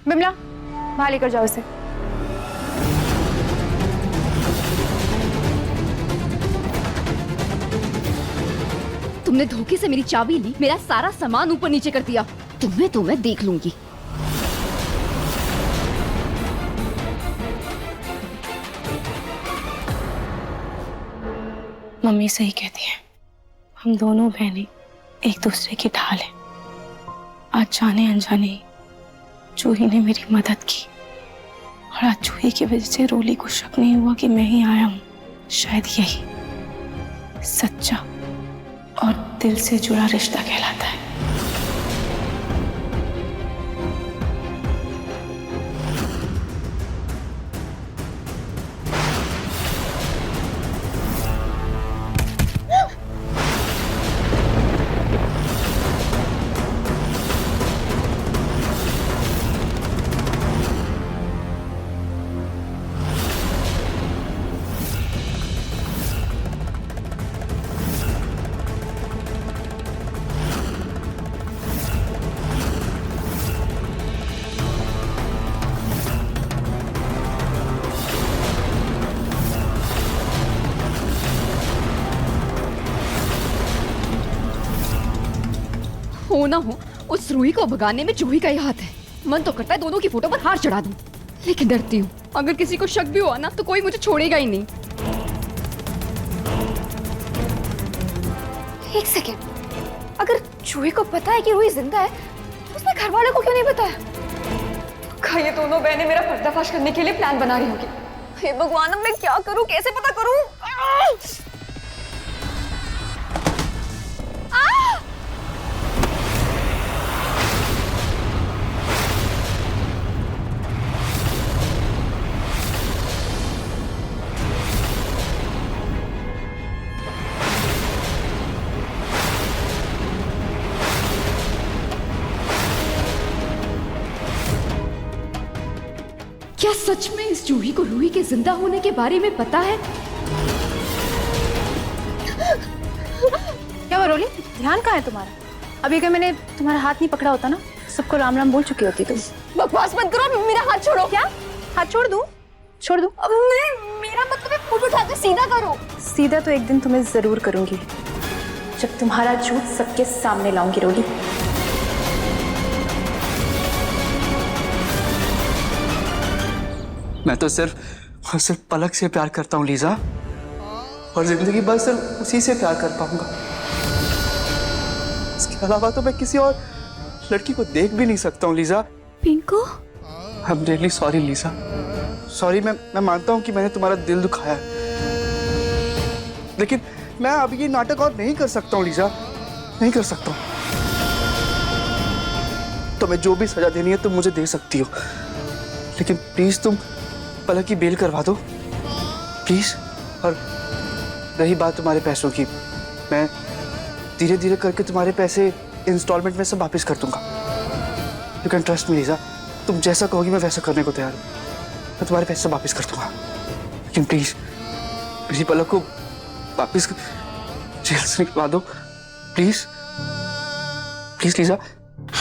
बिमला, बाहर लेकर जाओ इसे। तुमने धोखे से मेरी चाबी ली, मेरा सारा सामान ऊपर नीचे कर दिया। तुम्हें तो मैं देख लूंगी। मम्मी सही कहती है, हम दोनों बहनें एक दूसरे की ढाल हैं। आज जाने अनजाने जूही ने मेरी मदद की और आज जूही की वजह से रोली को शक नहीं हुआ कि मैं ही आया हूँ। शायद यही सच्चा और दिल से जुड़ा रिश्ता कहलाता है। हो ना हो, उस रूही को भगाने में जूही का ही हाथ है। मन तो करता है दोनों की फोटो पर हार चढ़ा दूं, लेकिन डरती हूँ अगर किसी को शक भी हुआ ना तो कोई मुझे छोड़ेगा ही नहीं। एक सेकेंड, अगर जूही को पता है कि रूही जिंदा है तो उसने घर वालों को क्यों नहीं बताया? क्या ये दोनों बहनें मेरा पर्दाफाश करने के लिए प्लान बना रही होगी? हे भगवान, अब मैं क्या करूं, कैसे पता करूं? क्या सच में इस जूही को रूही के जिंदा होने के बारे में पता है? क्या हुआ रोली, ध्यान कहाँ है तुम्हारा? अभी अगर मैंने तुम्हारा हाथ नहीं पकड़ा होता ना, सबको राम राम बोल चुकी होती तुम। बकवास मत करो, मेरा हाथ छोड़ो। क्या? हाथ छोड़ दूं? छोड़ दूं? अब मेरा मतलब है, फूट उठाकर सीधा करो। सीधा तो एक दिन तुम्हें जरूर करूंगी, जब तुम्हारा झूठ सबके सामने लाऊंगी रोली। मैं तो सिर्फ पलक से प्यार करता हूँ लीजा, और जिंदगी भर सिर्फ उसी से प्यार कर पाऊंगा। इसके अलावा तो मैं किसी और लड़की को देख भी नहीं सकता हूँ Lisa. Pinku, I am really sorry Lisa, sorry. मैं मानता हूँ कि मैंने तुम्हारा दिल दुखाया है, लेकिन मैं अब ये नाटक और नहीं कर सकता हूँ लीजा, नहीं कर सकता हूँ। तुम्हें जो भी सजा देनी है तुम मुझे दे सकती हो, लेकिन प्लीज तुम पलक की बेल करवा दो प्लीज। और रही बात तुम्हारे पैसों की, मैं धीरे धीरे करके तुम्हारे पैसे इंस्टॉलमेंट में सब वापस कर दूंगा। You can trust me Lisa, तुम जैसा कहोगी मैं वैसा करने को तैयार हूँ। मैं तुम्हारे पैसे वापस कर दूंगा, लेकिन प्लीज मेरी पलक को वापस जेल से निकलवा दो प्लीज, प्लीज लीजा।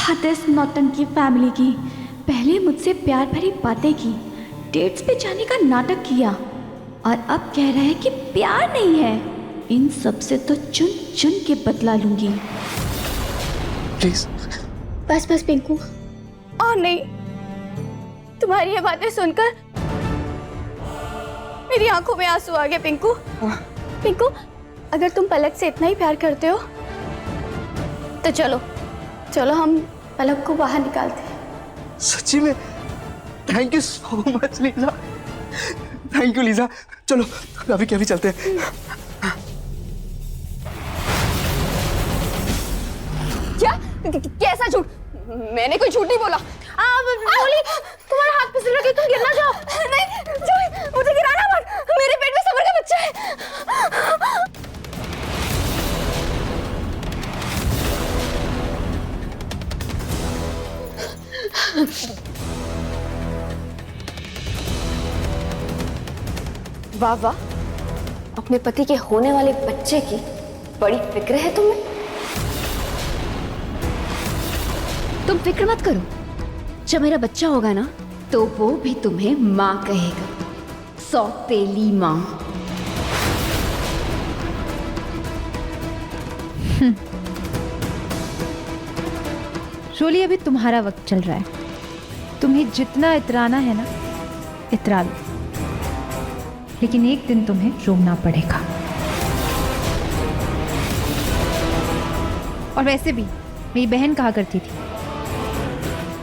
हद है इस नौटंकी फैमिली की। पहले मुझसे प्यार भरी बातें की, डेट्स पे जाने का नाटक किया, और अब कह रहा है कि प्यार नहीं है। इन सब से तो चुन चुन के बदला लूंगी। प्लीज बस बस पिंकू, और नहीं। तुम्हारी ये बातें सुनकर मेरी आंखों में आंसू आ गए। पिंकू, पिंकू, अगर तुम पलक से इतना ही प्यार करते हो तो चलो चलो हम पलक को बाहर निकालते हैं। सच्ची में thank you so much Lisa, thank you Lisa. चलो अभी क्या भी चलते हैं। क्या? कैसा झूठ? मैंने कोई झूठ नहीं बोला। बोली, तुम्हारा हाथ फिसल रहा है, तुम गिर ना जाओ। नहीं जूही, मुझे गिराना मत, मेरे पेट में सबर का बच्चा है। वाह वाह, अपने पति के होने वाले बच्चे की बड़ी फिक्र है तुम्हें। तुम फिक्र मत करो, जब मेरा बच्चा होगा ना, तो वो भी तुम्हें माँ कहेगा, सौतेली माँ। रोली, अभी तुम्हारा वक्त चल रहा है। तुम्हें जितना इतराना है ना, इतरा लो, लेकिन एक दिन तुम्हें रोना पड़ेगा। और वैसे भी मेरी बहन कहा करती थी,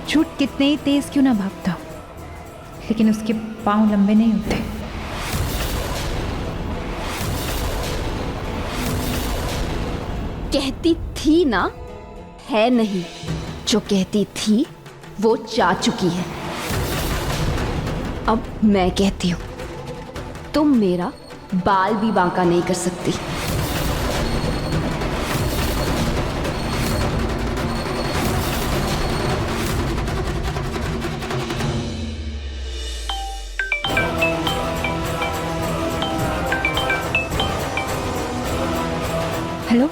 झूठ कितने ही तेज क्यों ना भागता हो, लेकिन उसके पांव लंबे नहीं होते। कहती थी ना, है नहीं। जो कहती थी वो जा चुकी है। अब मैं कहती हूं, तुम मेरा बाल भी बांका नहीं कर सकती। हेलो।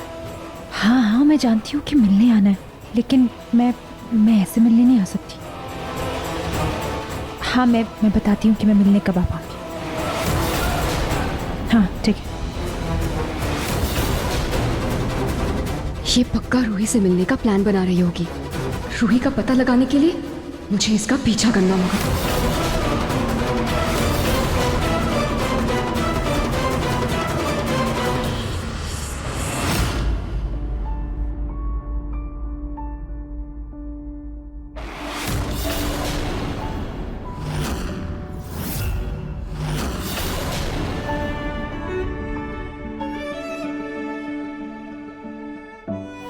हाँ हाँ, मैं जानती हूँ कि मिलने आना है, लेकिन मैं ऐसे मिलने नहीं आ सकती। हाँ, मैं बताती हूँ कि मैं मिलने कब आ पाऊंगी। हाँ ठीक है। ये पक्का रूही से मिलने का प्लान बना रही होगी। रूही का पता लगाने के लिए मुझे इसका पीछा करना होगा।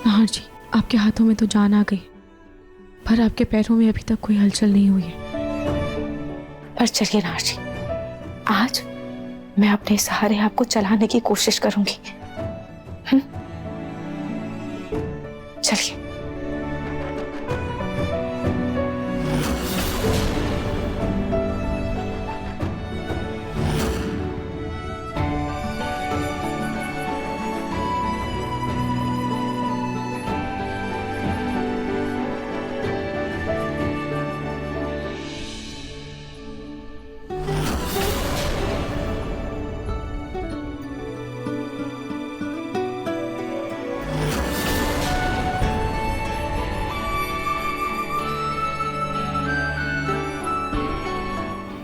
नाहर जी, आपके हाथों में तो जान आ गई, पर आपके पैरों में अभी तक कोई हलचल नहीं हुई है। पर चलिए नाहर जी, आज मैं अपने सहारे आपको चलाने की कोशिश करूंगी। चलिए।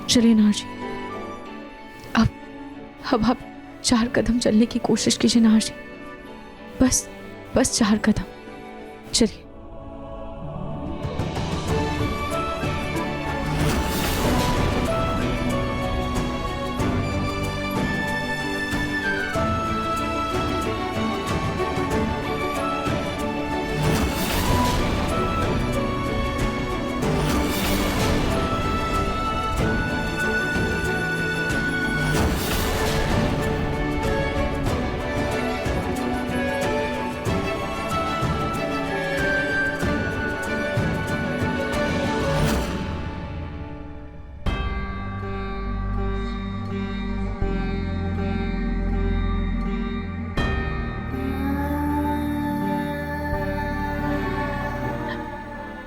चलिए नाहर जी, अब आप 4 कदम चलने की कोशिश कीजिए नाहर जी, बस 4 कदम। चलिए।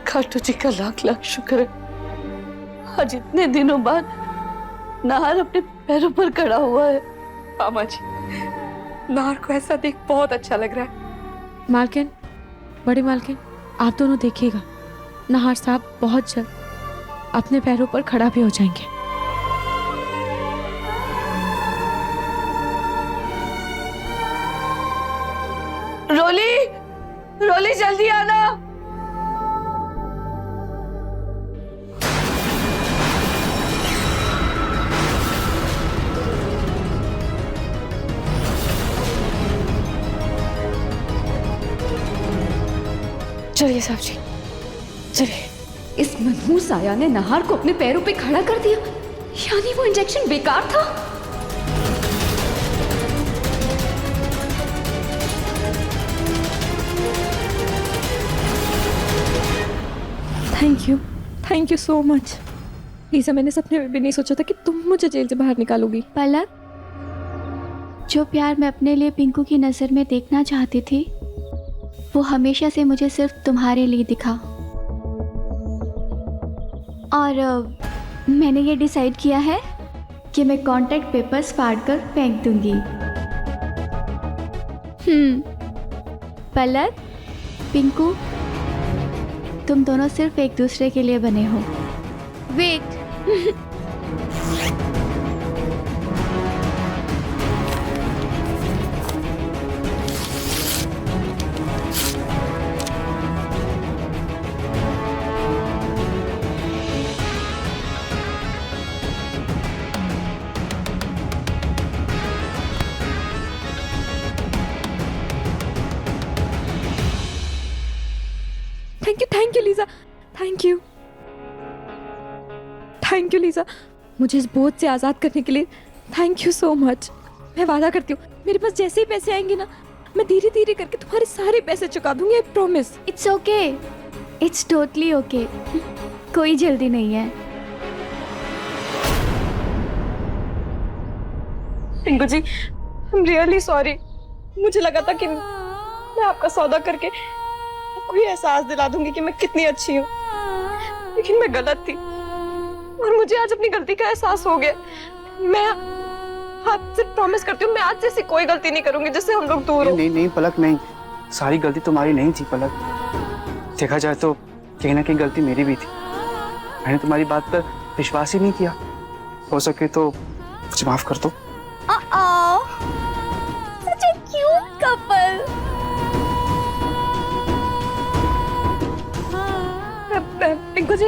खाटू जी का लाख लाख शुक्र है, आज इतने दिनों बाद नाहर अपने पैरों पर खड़ा हुआ है। मामा जी, नाहर को ऐसा देख बहुत अच्छा लग रहा है। मालकिन, बड़ी मालकिन, आप दोनों देखिएगा, नाहर साहब बहुत जल्द अपने पैरों पर खड़ा भी हो जाएंगे। रोली, रोली जल्दी आना। चलिए साहब जी, चलिए। इस मनहूस आया ने नाहर को अपने पैरों पे खड़ा कर दिया, यानी वो इंजेक्शन बेकार था। Thank you so much. Lisa, मैंने सपने में भी नहीं सोचा था कि तुम मुझे जेल से बाहर निकालोगी। पलक, जो प्यार मैं अपने लिए पिंकू की नज़र में देखना चाहती थी, वो हमेशा से मुझे सिर्फ तुम्हारे लिए दिखा। और मैंने ये डिसाइड किया है कि मैं कॉन्ट्रैक्ट पेपर्स फाड़ कर फेंक दूंगी। पलक, पिंकू, तुम दोनों सिर्फ एक दूसरे के लिए बने हो। Wait. Thank you Liza, thank you Liza, मुझे इस बोझ से आज़ाद करने के लिए थैंक यू सो मच। मैं वादा करती हूँ मेरे पास जैसे ही पैसे आएंगे ना, मैं धीरे धीरे करके तुम्हारे सारे पैसे चुका दूंगी, I promise. It's okay, it's totally okay, कोई जल्दी नहीं है। टिंकू जी, आई एम रियली सॉरी। मुझे लगा था कि मैं आपका सौदा करके आपको ये एहसास दिला दूंगी कि मैं कितनी अच्छी हूँ, लेकिन मैं गलत थी और मुझे आज अपनी गलती का एहसास हो गया। मैं आपसे प्रॉमिस करती हूँ मैं आज से ऐसी कोई गलती नहीं करूंगी जिससे हम लोग दूर हो। नहीं नहीं पलक, नहीं, सारी गलती तुम्हारी नहीं थी पलक। देखा जाए तो कहीं ना कहीं गलती मेरी भी थी। मैंने तुम्हारी बात पर विश्वास ही नहीं किया। हो सके तो मुझे माफ कर दो। Such a cute couple. Tinku जी,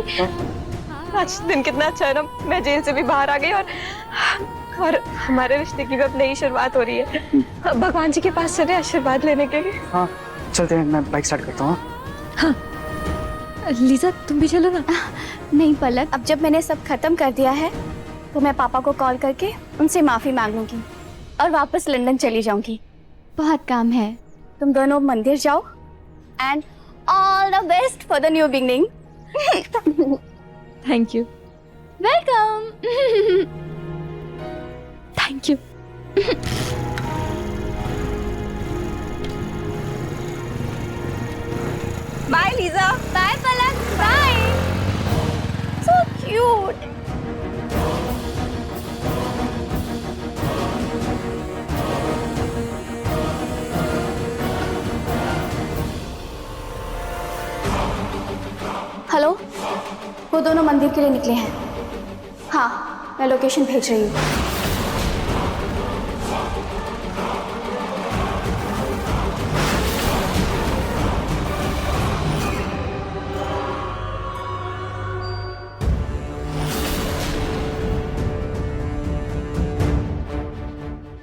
आज दिन कितना अच्छा है ना, मैं जेल से भी बाहर आ गई और हमारे रिश्ते की भी अब नई शुरुआत हो रही है। भगवान जी के पास चले आशीर्वाद लेने के लिए। हाँ चलते हैं, मैं बाइक स्टार्ट करता हूँ। हाँ लीजा, तुम भी चलो ना। नहीं पलक, अब जब मैंने सब खत्म कर दिया है तो मैं पापा को कॉल करके उनसे माफी मांग लूंगी और वापस लंदन चली जाऊंगी। बहुत काम है। तुम दोनों मंदिर जाओ and all the best for the new beginning. Thank you. Welcome. Thank you. Bye Liza. Bye Palak, bye. So cute. Hello, वो दोनों मंदिर के लिए निकले हैं। हाँ, मैं लोकेशन भेज रही हूँ।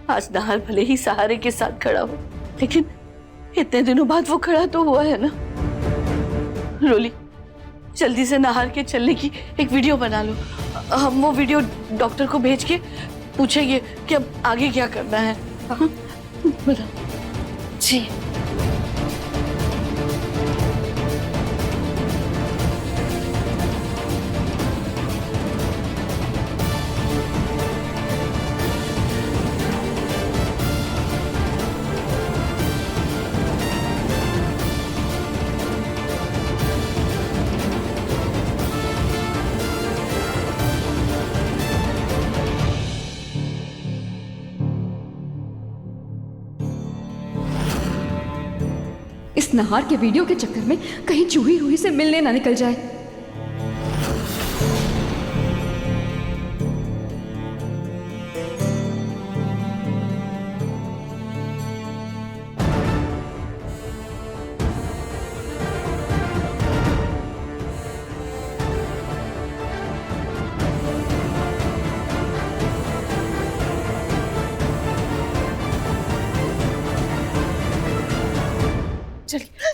आज नहार भले ही सहारे के साथ खड़ा हो, लेकिन इतने दिनों बाद वो खड़ा तो हुआ है ना। रोली, जल्दी से नहार के चलने की एक वीडियो बना लो। हम वो वीडियो डॉक्टर को भेज के पूछेंगे कि अब आगे क्या करना है। हाँ? बोलो जी। इस नहार के वीडियो के चक्कर में कहीं चूही रूही से मिलने ना निकल जाए।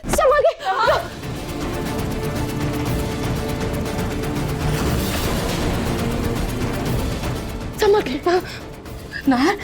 संभाल के। संभाल के। नहार,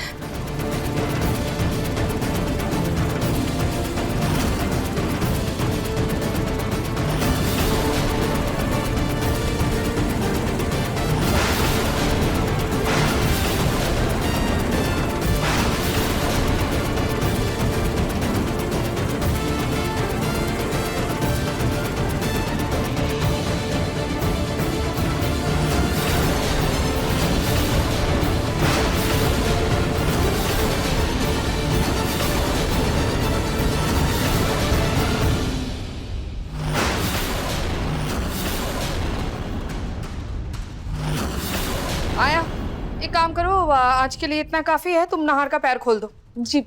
आज के लिए इतना काफी है, तुम नाहर का पैर खोल दो। जी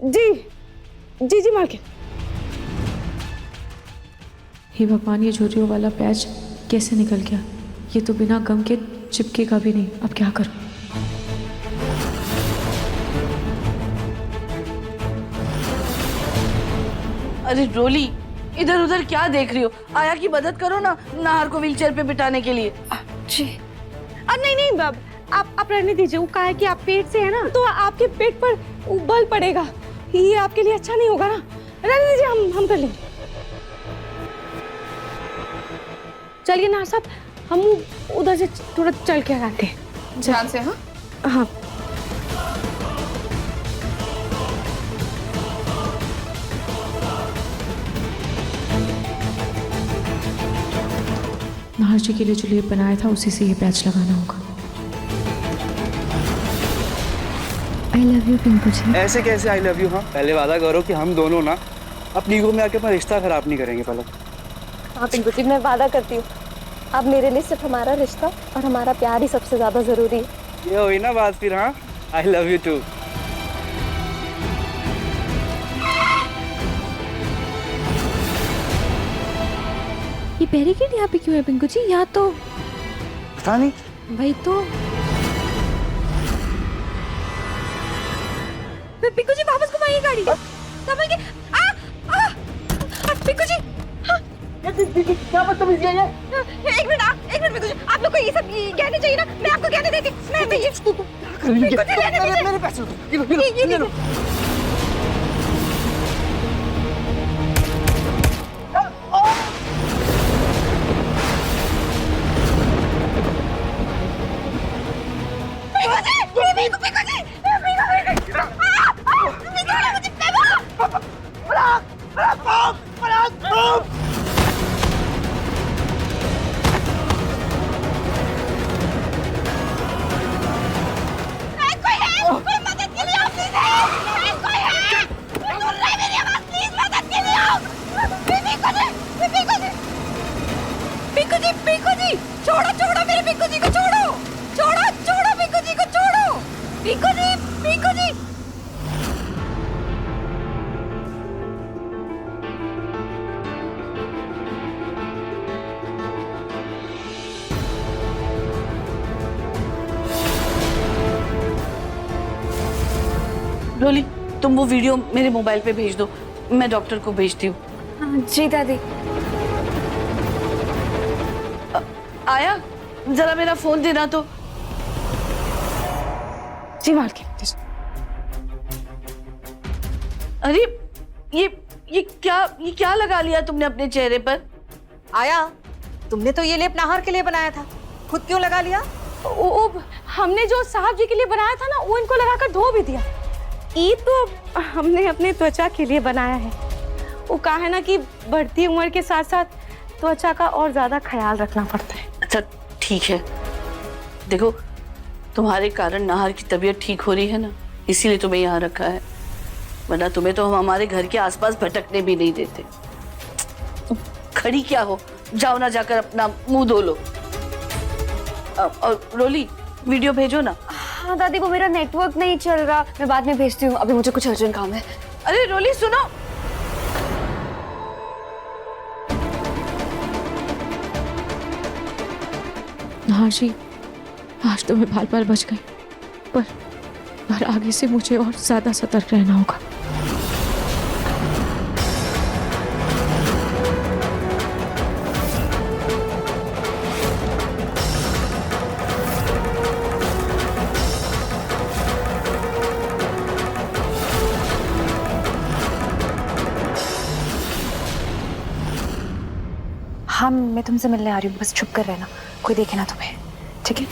जी जी जी मालकिन। हे भगवान, ये झुर्रियों वाला पैच कैसे निकल गया? ये तो बिना गम के चिपकेगा भी नहीं। अब क्या करूं? अरे रोली, इधर उधर क्या देख रही हो? आया की मदद करो ना नाहर को व्हीलचेयर पे बिठाने के लिए। जी नहीं नहीं बाब, आप रहने दीजिए। वो कहा है कि आप पेट से है ना, तो आपके पेट पर बल पड़ेगा, ये आपके लिए अच्छा नहीं होगा ना। रहने दीजिए, हम कर लेंगे। चलिए नाहर साहब, हम उधर से थोड़ा चल के आते हैं। ध्यान से। हाँ हाँ। नाहर जी के लिए जो लेप बनाया था उसी से ये पैच लगाना होगा। आई लव यू पिंकू जी। ऐसे कैसे आई लव यू? हाँ, पहले वादा करो कि हम दोनों ना अपनी ईगो में आके अपना रिश्ता खराब नहीं करेंगे पलक। हाँ पिंकू जी, मैं वादा करती हूँ, अब मेरे लिए सिर्फ हमारा रिश्ता और हमारा प्यार ही सबसे ज्यादा जरूरी है। ये हुई ना बात फिर। हाँ, आई लव यू टू। ये बैरिकेड यहाँ पे क्यों है पिंकू जी? यहाँ तो पता नहीं। वही तो। पिंकू जी वापस घुमाइए गाड़ी। घुमाइए। पिंकू जी क्या बदतमीजी है ये? एक मिनट पिंकू जी, आप लोग को ये सब गहने चाहिए ना, मैं आपको गहने देती। मेरे पैसे ले लो। पिंकू जी छोड़ो मेरे पिंकू जी को, छोड़ो पिंकू जी को, छोड़ो पिंकू जी। रोली, तुम वो वीडियो मेरे मोबाइल पे भेज दो, मैं डॉक्टर को भेजती हूँ। जी दादी। आया, जरा मेरा फोन देना तो। जी मालकिन। अरे ये क्या लगा लिया तुमने अपने चेहरे पर? आया, तुमने तो ये लेप नाहर के लिए बनाया था, खुद क्यों लगा लिया? हमने जो साहब जी के लिए बनाया था ना, वो इनको लगाकर धो भी दिया। ये तो हमने अपने त्वचा के लिए बनाया है। वो कहा है ना कि बढ़ती उम्र के साथ साथ त्वचा का और ज्यादा ख्याल रखना पड़ता है। अच्छा ठीक है, देखो तुम्हारे कारण नाहर की तबीयत ठीक हो रही है ना, इसीलिए तुम्हें यहाँ रखा है, वरना तुम्हें तो हम हमारे घर के आसपास भटकने भी नहीं देते। खड़ी क्या हो, जाओ ना जाकर अपना मुंह धो लो। और रोली, वीडियो भेजो ना। हाँ दादी, वो मेरा नेटवर्क नहीं चल रहा, मैं बाद में भेजती हूँ, अभी मुझे कुछ अर्जेंट काम है। अरे रोली सुनो। नाहर जी, आज तो मैं बाल बच गई, पर आगे से मुझे और ज्यादा सतर्क रहना होगा। हाँ, मैं तुमसे मिलने आ रही हूँ, बस चुप कर रहना, कोई देखे ना तुम्हें, ठीक है?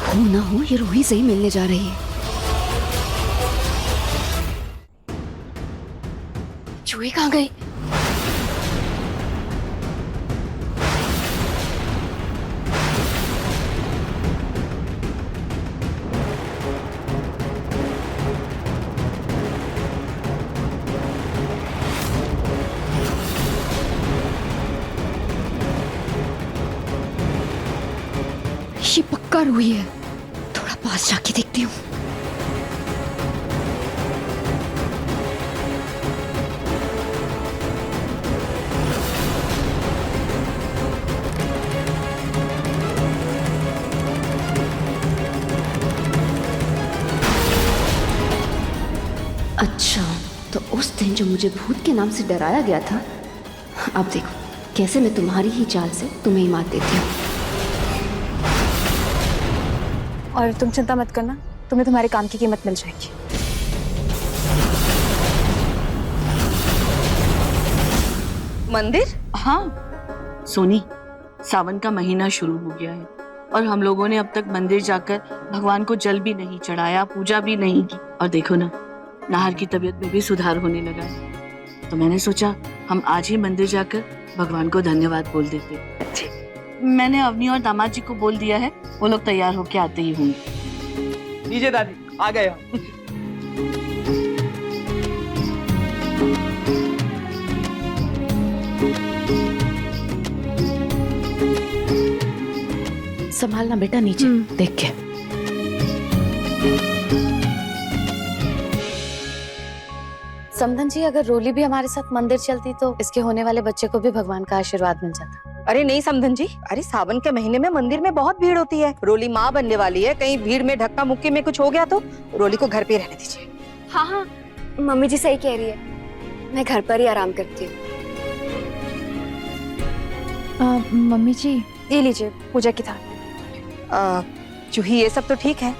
हो ना हो, ये रूही से ही मिलने जा रही है। जूही कहाँ गई? पक्का रूही है। थोड़ा पास जाके देखती हूँ। अच्छा, तो उस दिन जो मुझे भूत के नाम से डराया गया था, अब देखो कैसे मैं तुम्हारी ही चाल से तुम्हें ही मार देती हूँ। और तुम चिंता मत करना, तुम्हें तुम्हारे काम की कीमत मिल जाएगी। मंदिर? हाँ सोनी, सावन का महीना शुरू हो गया है और हम लोगों ने अब तक मंदिर जाकर भगवान को जल भी नहीं चढ़ाया, पूजा भी नहीं की। और देखो ना, नाहर की तबीयत में भी सुधार होने लगा है। तो मैंने सोचा हम आज ही मंदिर जाकर भगवान को धन्यवाद बोल देते। मैंने अवनी और दामाद जी को बोल दिया है, वो लोग तैयार होके आते ही होंगे। लीजिए दादी, आ गए हम। संभालना बेटा, नीचे देख के। समधन जी, अगर रोली भी हमारे साथ मंदिर चलती तो इसके होने वाले बच्चे को भी भगवान का आशीर्वाद मिल जाता। अरे नहीं समधन जी, अरे सावन के महीने में मंदिर में बहुत भीड़ होती है। रोली माँ बनने वाली है, कहीं भीड़ में धक्का मुक्की में कुछ हो गया तो रोली को घर पे रहने दीजिए। हाँ हाँ, मम्मी जी सही कह रही है, मैं घर पर ही आराम करती हूँ। मम्मी जी, ये लीजिए पूजा की थाल। जूही ये सब तो ठीक है,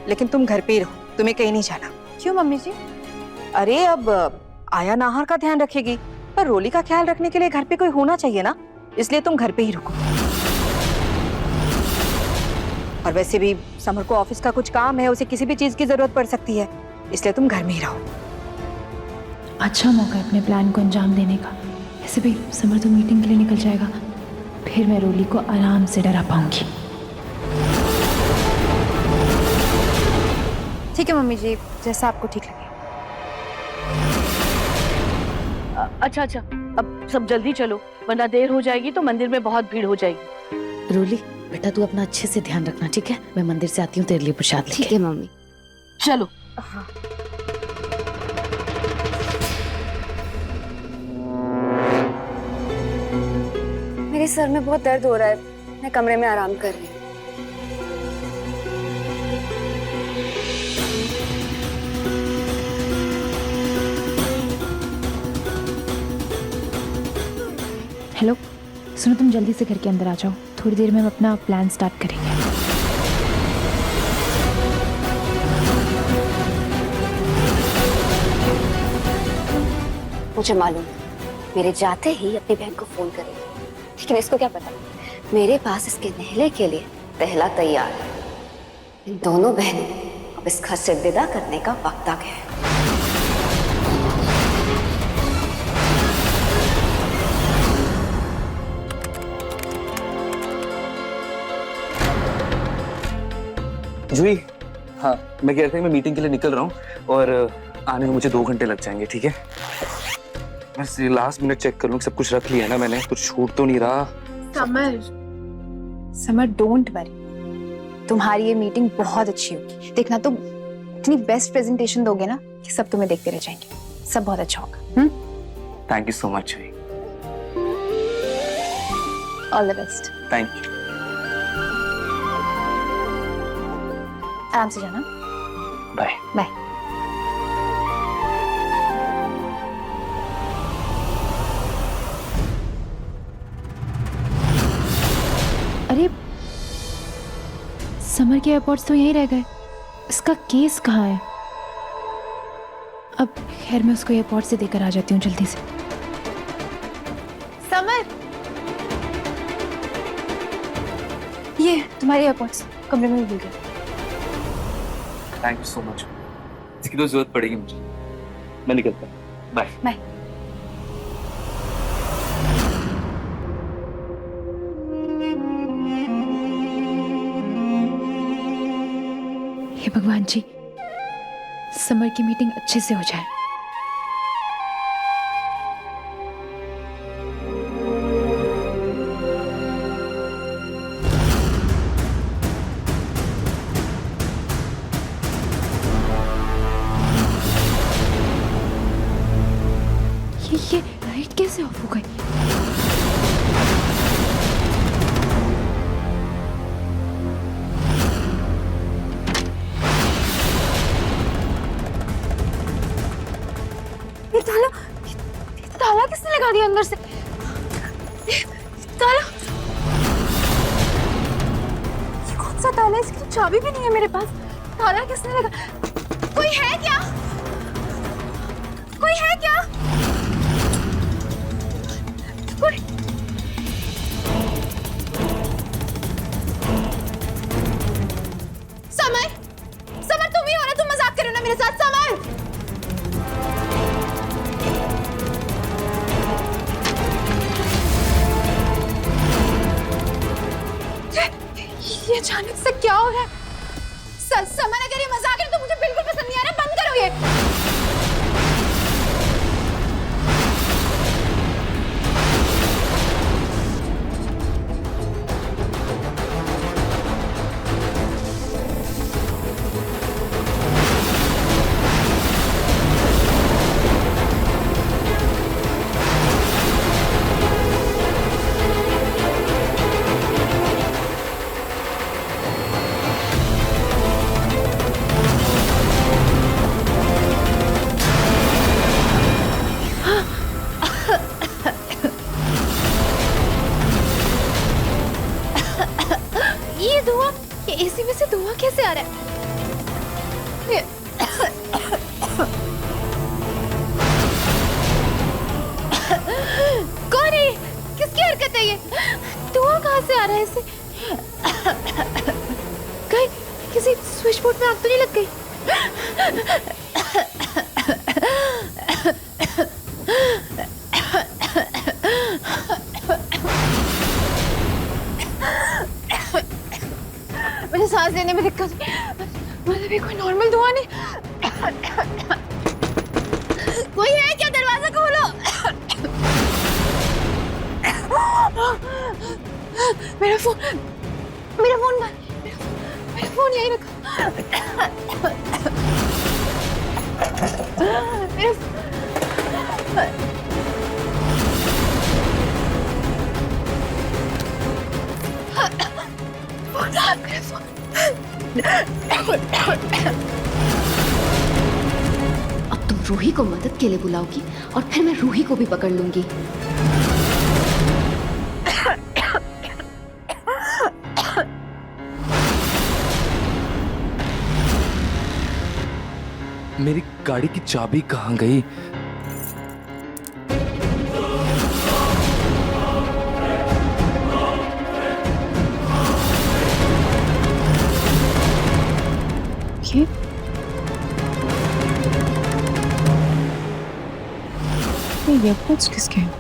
लेकिन तुम घर पे ही रहो, तुम्हें कहीं नहीं जाना। क्यों मम्मी जी? अरे अब आया नाहर का ध्यान रखेगी, पर रोली का ख्याल रखने के लिए घर पे कोई होना चाहिए ना, इसलिए तुम घर पे ही रुको। और वैसे भी समर को ऑफिस का कुछ काम है, उसे किसी भी चीज की जरूरत पड़ सकती है, इसलिए तुम घर में ही रहो। अच्छा मौका है अपने प्लान को अंजाम देने का। ऐसे भी समर तो मीटिंग के लिए निकल जाएगा, फिर मैं रोली को आराम से डरा पाऊंगी। ठीक है मम्मी जी, जैसा आपको ठीक लगे। अच्छा, अब सब जल्दी चलो, वरना देर हो जाएगी तो मंदिर में बहुत भीड़ हो जाएगी। रोली बेटा, तू अपना अच्छे से ध्यान रखना, ठीक है? मैं मंदिर से आती हूँ तेरे लिए प्रसाद लेके। ठीक है मम्मी। चलो। हाँ। मेरे सर में बहुत दर्द हो रहा है, मैं कमरे में आराम कर रही हूँ। हेलो, सुनो, तुम जल्दी से घर के अंदर आ जाओ, थोड़ी देर में हम अपना प्लान स्टार्ट करेंगे। मुझे मालूम है, मेरे जाते ही अपनी बहन को फोन करेगी, लेकिन इसको क्या पता मेरे पास इसके नहले के लिए पहला तैयार है। इन दोनों बहनों अब इस घर से विदा करने का वक्त आ गया है। जूही, हाँ मैं कह रहा था मैं मीटिंग के लिए निकल रहा हूँ और आने में मुझे 2 घंटे लग जाएंगे, ठीक है? बस लास्ट मिनट चेक कर लूँ सब कुछ रख लिया ना मैंने, कुछ छूट तो नहीं रहा। समर डोंट वरी, तुम्हारी ये मीटिंग बहुत अच्छी होगी। देखना तुम इतनी बेस्ट प्रेजेंटेशन दोगे ना कि सब तुम्हें देखते रह जाएंगे, सब बहुत अच्छा होगा। Thank you so much Juhi. All the best. Thank you. आराम से जाना। Bye bye. अरे समर के एयरपोर्ट्स तो यहीं रह गए, इसका केस कहाँ है? अब खैर मैं उसको एयरपोर्ट से देकर आ जाती हूँ जल्दी से। समर, ये तुम्हारे एयरपोर्ट्स कमरे में भूल गए। थैंक यू सो मच, इसकी तो जरूरत पड़ेगी मुझे। मैं निकलता हूँ, बाय बाय। हे भगवान जी, समर की मीटिंग अच्छे से हो जाए। अंदर से। ताला, ये कौन सा ताला है? इसकी तो चाबी भी नहीं है मेरे पास। ताला किसने लगा? कोई है क्या? कोई है क्या? कोई समर, समर तुम ही हो ना? तुम मजाक कर रहे हो ना मेरे साथ? समर, ये अचानक से क्या हो रहा है? समर, अगर ये मजाक है तो मुझे बिल्कुल पसंद नहीं आ रहा। बंद करो ये। ये धुआं, ये एसी में से धुआं कैसे आ रहा है? कौन है? किसकी हरकत है ये? धुआं कहाँ से आ रहा है इसे? कहीं किसी स्विच बोर्ड में आग तो नहीं लग गई? मुझे सांस लेने में दिक्कत, मतलब ये कोई नॉर्मल धुआं नहीं। कोई है क्या? दरवाजा खोलो। मेरा फोन, मेरा फोन, मेरा फोन यहीं रखा। अब तुम रूही को मदद के लिए बुलाओगी और फिर मैं रूही को भी पकड़ लूंगी। मेरी गाड़ी की चाबी कहाँ गई? ये ईयरपोड्स किसके हैं?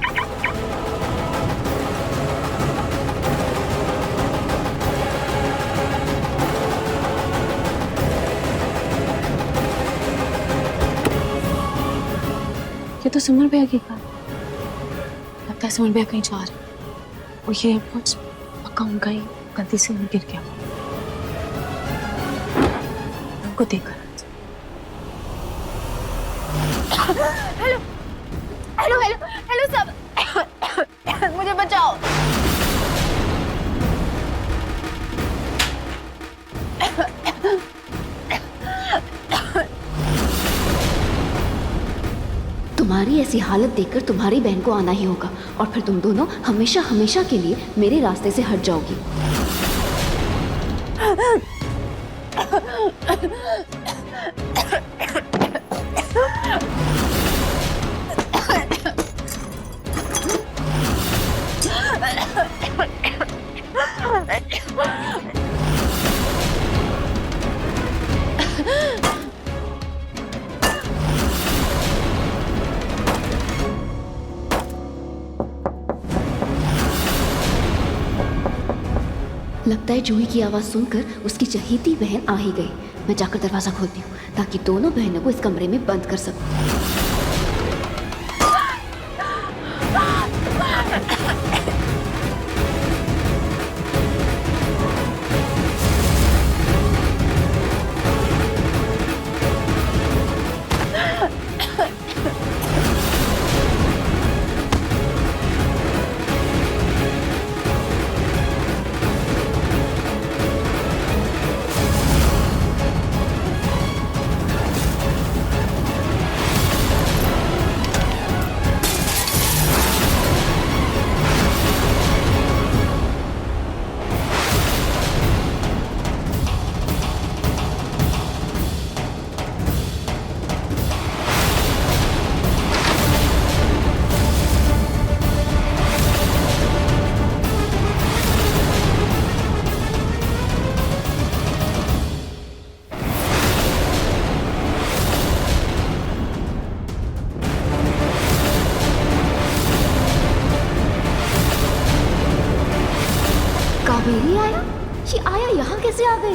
ये तो समर भैया की कार। लगता है समर भैया कहीं जा रहे हैं और ये एयरपोर्ट्स पक्का उनका ही गलती से गिर गया। उनको देखकर हेलो हेलो हेलो हेलो सब, मुझे बचाओ। तुम्हारी ऐसी हालत देखकर तुम्हारी बहन को आना ही होगा और फिर तुम दोनों हमेशा हमेशा के लिए मेरे रास्ते से हट जाओगी। लगता है जूही की आवाज सुनकर उसकी चहेती बहन आ ही गई। मैं जाकर दरवाजा खोलती हूँ ताकि दोनों बहनों को इस कमरे में बंद कर सकूं। कावेरी आया? ये आया यहाँ कैसे आ गई?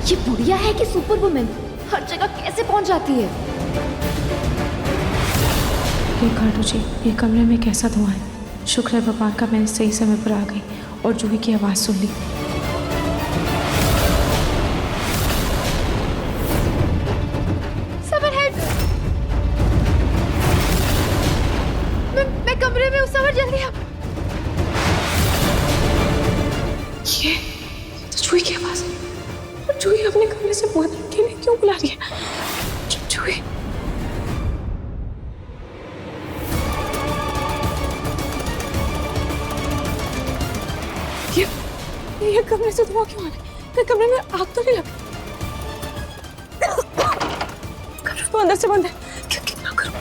ये बुढ़िया है कि सुपर वुमेन? हर जगह कैसे पहुंच जाती है? ये खाटू जी, ये कमरे में कैसा धुआं है? शुक्र है भगवान का मैंने सही समय पर आ गई और जूही की आवाज़ सुन ली। मैं कमरे में हूँ, समर जल्दी आ। ये तो जूही की आवाज़ है। और जूही अपने कमरे से बहुत अकेले क्यों बुला रही है? जूही, ये कमरे से धुआं क्यों आ रहा है? कमरे में आग तो नहीं लगी? कमरा तो अंदर से बंद है। क्या करूं?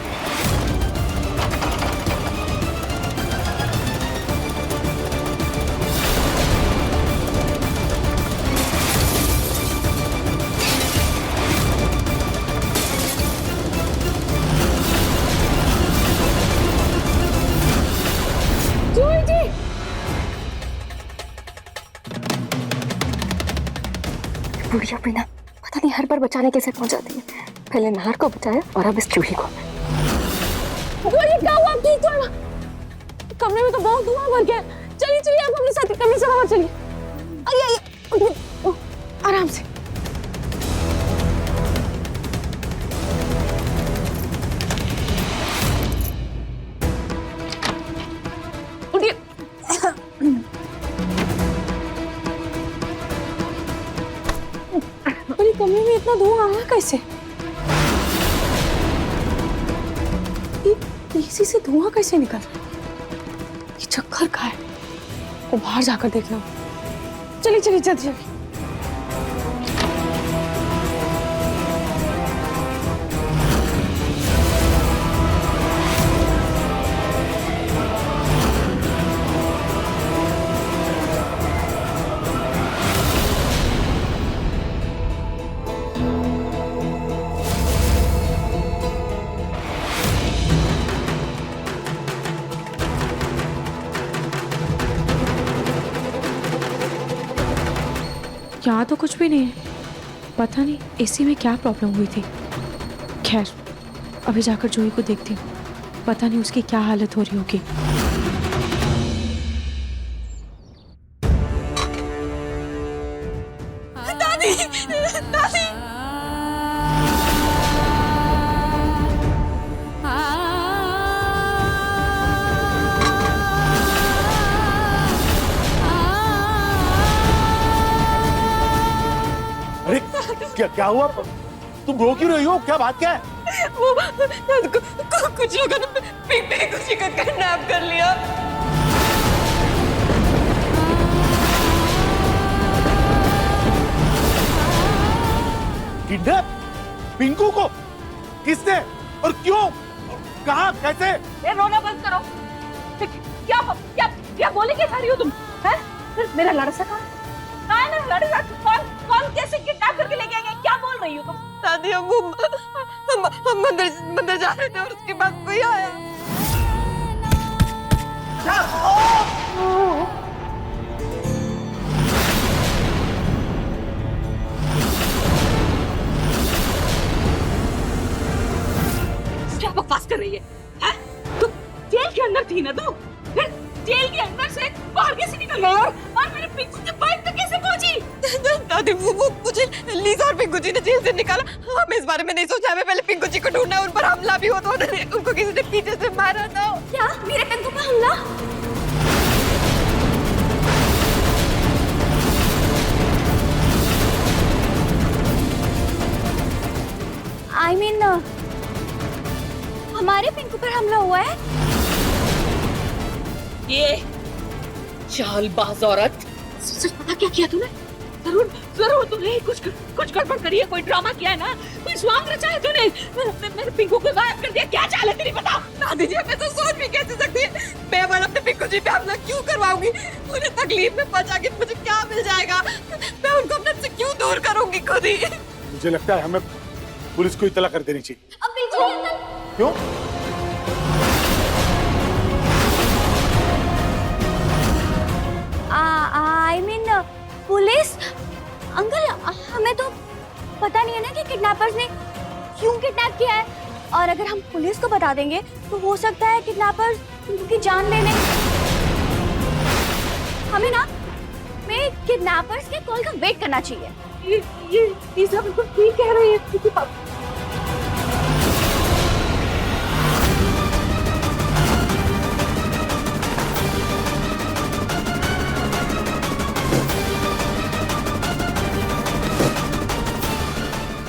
जूही जी, बुढ़िया बिना पता नहीं हर बार बचाने कैसे पहुंच जाती है। पहले नाहर को बचाया और अब इस जूही को। ये क्या हुआ? कमरे में तो बहुत धुआं भर गया। चलिए आप अपने साथ कमरे से बाहर चलिए। आइए आराम से। कमरे में इतना धुआं आया कैसे? एसी से धुआं कैसे निकल रहा है? ये चक्कर का है। वो बाहर जाकर देखना। चलिए जल्दी। यहाँ तो कुछ भी नहीं है। पता नहीं एसी में क्या प्रॉब्लम हुई थी। खैर, अभी जाकर जूही को देखती हूँ। पता नहीं उसकी क्या हालत हो रही होगी। दादी, दादी। अरे क्या हुआ? तुम रो क्यों रही हो? क्या बात क्या है? कुछ लोगों ने पिंकू जी को किडनैप कर लिया। किडनैप? पिंकू को? किसने और क्यों? कहाँ? कैसे? ये रोना बंद करो। क्या बोले क्या खा रही हो तुम? हैं? मेरा लड़का कहाँ है? मेरा लड़का कौन कैसे किडनैप करके लेके गए? क्या बोल रही हो तुम? दादी, हम मंदिर जा रहे थे और उसके बाद कोई आया। क्या बकवास कर रही है? तू जेल के अंदर थी ना? तू फिर जेल के अंदर से बाहर कैसे निकल गई? और मेरे पिंकू की बाइक तक कैसे पहुंची? दादी, वो मुझे लीजा और पिंकू जी ने जेल से निकाला। हमें इस बारे में नहीं सोचा। हमें पहले पिंकू जी को ढूंढना है। उन पर हमला भी हो तो उनको किसी ने पीछे से मारा था। क्या मेरे पिंकू पर हमला? I mean, हमारे पिंकू पर हमला हुआ है? ये चालबाज औरत। सच पता क्या किया तूने? जरूर तूने कुछ गड़बड़ करी है। कोई ड्रामा किया है ना? कोई स्वांग रचा है तूने? मेरे पिंकू को गायब कर दिया। क्या चाल है तेरी? बता। दादी जी, मैं तो सोच भी कैसे सकती है। मैं अपने पिंकू जी पे हमला क्यों करवाऊंगी? उन्हें तकलीफ में पहुंचा के मुझे क्या मिल जाएगा? मैं उनको अपने से क्यों दूर करूंगी खुद ही? मुझे लगता है हमें पुलिस को इत्तला कर देनी चाहिए। क्यों? अगर हम पुलिस को बता देंगे तो हो सकता है किडनैपर्स उनकी जान ले लें। हमें ना किडनैपर्स के कॉल का वेट करना चाहिए। ये सब बिल्कुल ठीक कह रही है।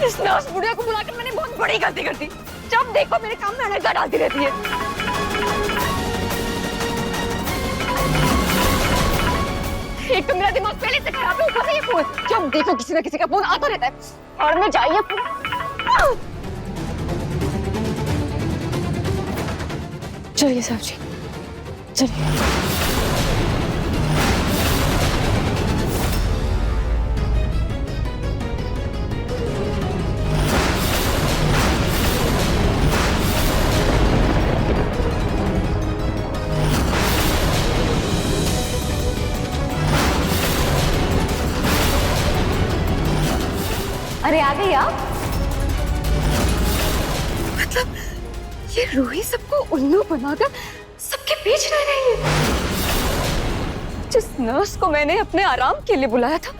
इस नर्स बुढ़िया को बुलाकर मैंने बहुत बड़ी गलती कर दी। जब देखो मेरे काम में अड़ंगा डालती रहती है। एक तो मेरा दिमाग पहले से खराब है, ऊपर से ये फोन। जब देखो किसी ना किसी का फोन आता रहता है। और मैं जाइए चलिए साहब जी, चलिए। अरे आ गई आप? मतलब ये रूही सबको उल्लू बनाकर सबके बीच रह रही है। जिस नर्स को मैंने अपने आराम के लिए बुलाया था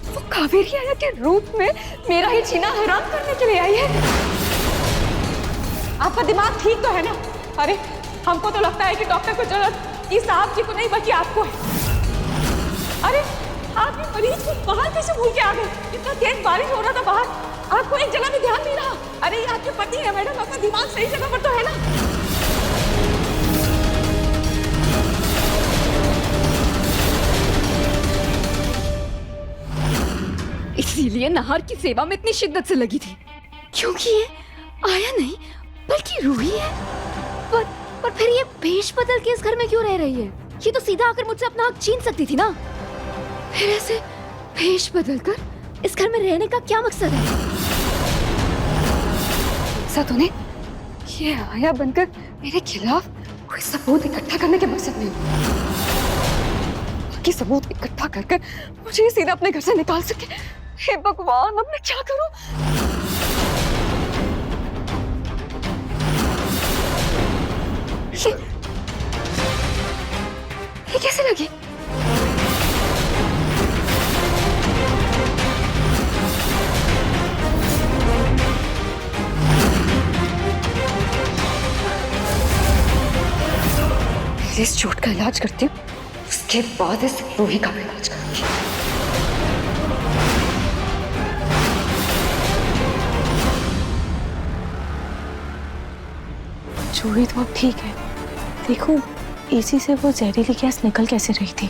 वो कावेरी आया के रूप में मेरा ही जीना हराम करने के लिए आई है। आपका दिमाग ठीक तो है ना? अरे हमको तो लगता है कि डॉक्टर को जरूरत इस साहब जी को नहीं बल्कि आपको है। अरे आप ये मरीज को बाहर कैसे भूल के आ गए? इतना तेज बारिश हो रहा था बाहर, आपको एक जगह भी ध्यान नहीं रहा। अरे ये आपके पति है मैडम, आपका दिमाग सही जगह पर तो है ना? इसीलिए नाहर की सेवा में इतनी शिद्दत से लगी थी, क्योंकि ये आया नहीं बल्कि रूही है। पर फिर ये भेष बदल के इस घर में क्यों रह रही है? ये तो सीधा आकर मुझसे अपना हक छीन सकती थी ना। फिर ऐसे भेष बदलकर इस घर में रहने का क्या मकसद है? तूने ये आया बनकर मेरे खिलाफ कोई सबूत इकट्ठा करने के मकसद नहीं, बाकी सबूत इकट्ठा कर मुझे सीधा अपने घर से निकाल सके। हे भगवान, अब मैं क्या करूं? ये कैसे लगी? इस चोट का इलाज करती हूँ, उसके बाद इस रूही का भी इलाज करूंगी। जूही तो अब ठीक है। देखो एसी से वो जहरीली गैस निकल कैसे रही थी।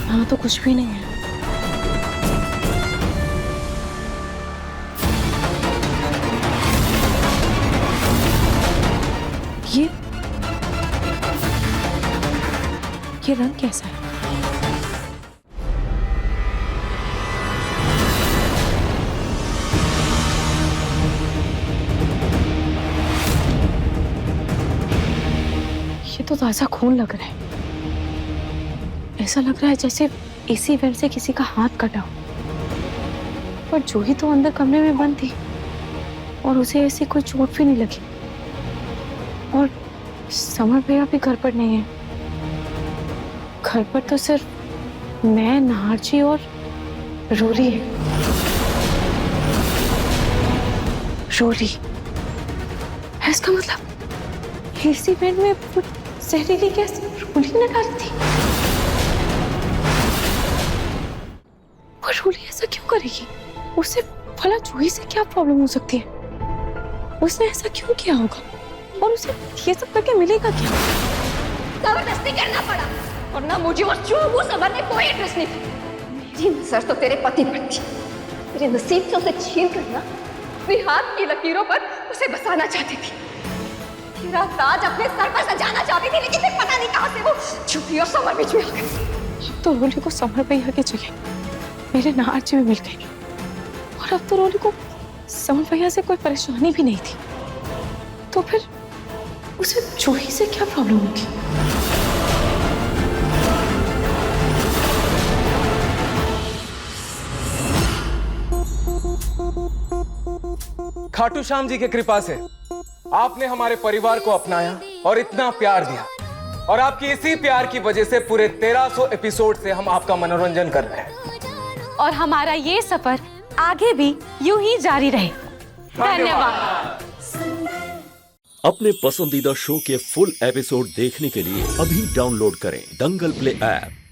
हाँ तो कुछ भी नहीं है। ये रंग कैसा है? ये तो ताजा खून लग रहा है। ऐसा लग रहा है जैसे इसी वेंट से किसी का हाथ कटा हो। पर जूही तो अंदर कमरे में बंद थी और उसे ऐसी कोई चोट भी नहीं लगी। और समर भैया भी घर पर नहीं है। घर पर तो सिर्फ मैं, नाहर जी और रोरी है। रोरी है इसका मतलब इसी बेड में जहरीली गैस रोली ने डाली थी। पर रोली ऐसा क्यों करेगी? उसे भला जूही से क्या प्रॉब्लम हो सकती है? उसने ऐसा क्यों किया होगा और उसे ये सब करके मिलेगा क्या? जबरदस्ती करना पड़ा और ना मुझे और चूबू समझने कोई इंटरेस्ट नहीं था। मेरी नजर तो तेरे पति पर थी। तेरे नसीब से उसे छीन कर ना अपने हाथ की लकीरों पर उसे बसाना चाहती थी। तेरा ताज अपने सर पर सजाना चाहती थी, लेकिन फिर पता नहीं कहां से वो छुपी और समर बीच में आ गई। अब तो रोली को समर भैया की जगह मेरे नाहर जी में मिल गई और अब तो रोली को समर भैया से कोई परेशानी भी नहीं थी। तो फिर उसे जूही से क्या प्रॉब्लम होगी? खाटू श्याम जी की कृपा से आपने हमारे परिवार को अपनाया और इतना प्यार दिया, और आपकी इसी प्यार की वजह से पूरे 1300 एपिसोड से हम आपका मनोरंजन कर रहे हैं। और हमारा ये सफर आगे भी यूं ही जारी रहे। धन्यवाद। अपने पसंदीदा शो के फुल एपिसोड देखने के लिए अभी डाउनलोड करें दंगल प्ले ऐप।